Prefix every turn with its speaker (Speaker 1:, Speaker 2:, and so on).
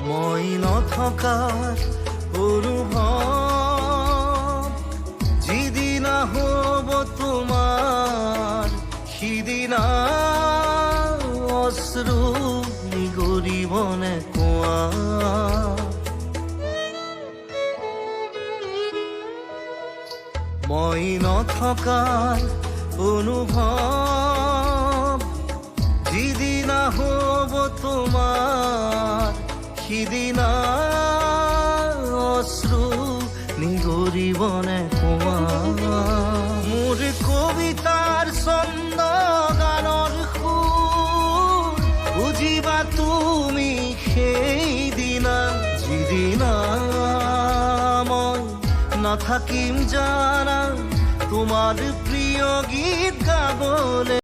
Speaker 1: মই নথকাৰ অনুভৱ যিদিনা হ'ব তোমাৰ সিদিনা অশ্ৰু নিগৰিবনে কোৱা। মই নথকাৰ অনুভৱ যিদিনা হ'ব তোমাৰ সিদিনা অশ্ৰু নিগৰিবনে কোৱা। মোৰ কবিতাৰ ছন্দ গানৰ সুৰ বুজিবা তুমি সেইদিনা যিদিনা মই নাথাকিম জানা তোমাৰ প্ৰিয় গীত